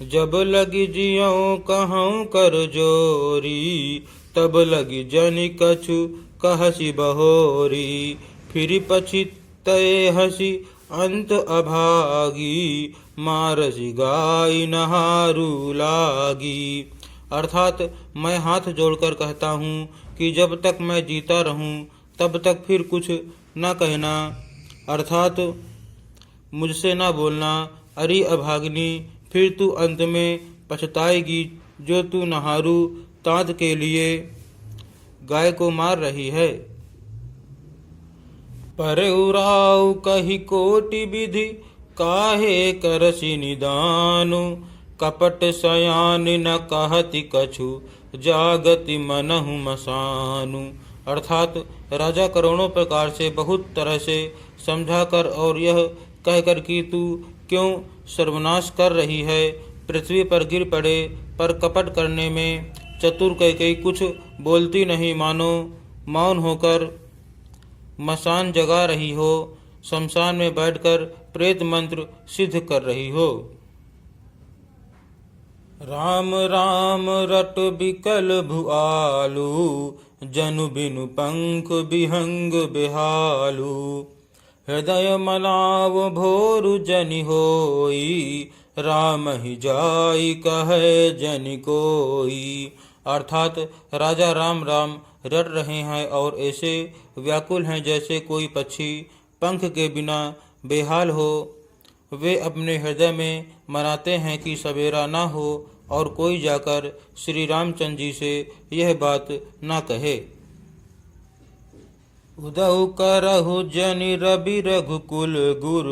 जब लगी जियों कहूँ कर जोरी, तब लगी जनि कछु कहसी बहोरी। फिर पछितये हसी अंत अभागी, मारसी गाय नहारू लागी। अर्थात मैं हाथ जोड़कर कहता हूँ कि जब तक मैं जीता रहूँ तब तक फिर कुछ न कहना, अर्थात मुझसे न बोलना। अरे अभागिनी, फिर तू अंत में पछताएगी जो तू नहारू तांत के लिए गाय को मार रही है। पर उराऊ कही कोटि विधि, काहे करसी निदानु। कपट सयान न कहति कछु, जागति मनहु मसानु। अर्थात राजा करोड़ों प्रकार से बहुत तरह से समझाकर और यह कहकर कि तू क्यों सर्वनाश कर रही है, पृथ्वी पर गिर पड़े, पर कपट करने में चतुर कैकेयी कुछ बोलती नहीं, मानो मौन होकर मसान जगा रही हो, शमशान में बैठकर प्रेत मंत्र सिद्ध कर रही हो। राम राम रट बिकल भुआलू, जनु बिनु पंख बिहंग बेहालू। हृदय मलाव भोरु जनि होई, राम ही जाई कहे जनि कोई। अर्थात राजा राम राम रट रहे हैं और ऐसे व्याकुल हैं जैसे कोई पक्षी पंख के बिना बेहाल हो। वे अपने हृदय में मनाते हैं कि सवेरा न हो और कोई जाकर श्री रामचंद्र जी से यह बात न कहे। उदउ करहु जनि रवि रघुकुल गुर,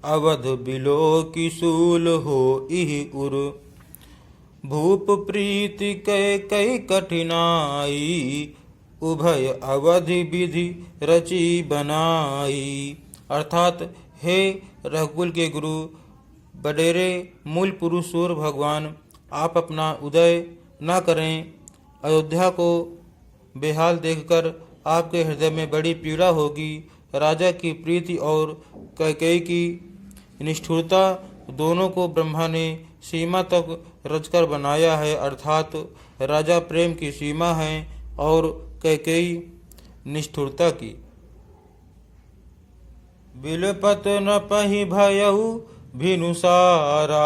अवध बिलो की सूल हो इहि उर। भूप प्रीति कई कठिनाई, उभय अवधि विधि रची बनाई। अर्थात हे रघुकुल के गुरु, बडेरे मूल पुरुष सूर्य भगवान, आप अपना उदय न करें। अयोध्या को बेहाल देखकर आपके हृदय में बड़ी पीड़ा होगी। राजा की प्रीति और कैकेयी की निष्ठुरता दोनों को ब्रह्मा ने सीमा तक रचकर बनाया है। अर्थात राजा प्रेम की सीमा है और कैकेयी निष्ठुरता की। बिलपत न पहि भयउ भिनुसारा,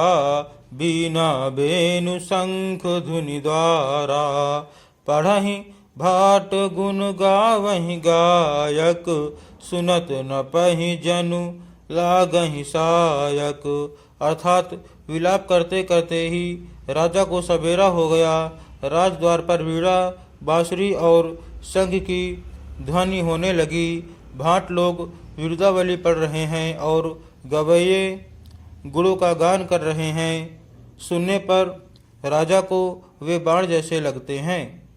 बीना बेनु शंख धुनि द्वारा। पढ़हि भाट गुण गावहि गायक, सुनत न पहि जनु लागहि सायक। अर्थात विलाप करते करते ही राजा को सवेरा हो गया। राजद्वार पर वीणा, बांसुरी और शंख की ध्वनि होने लगी। भाट लोग विरुदावली पढ़ रहे हैं और गवैये गुणों का गान कर रहे हैं। सुनने पर राजा को वे बाण जैसे लगते हैं।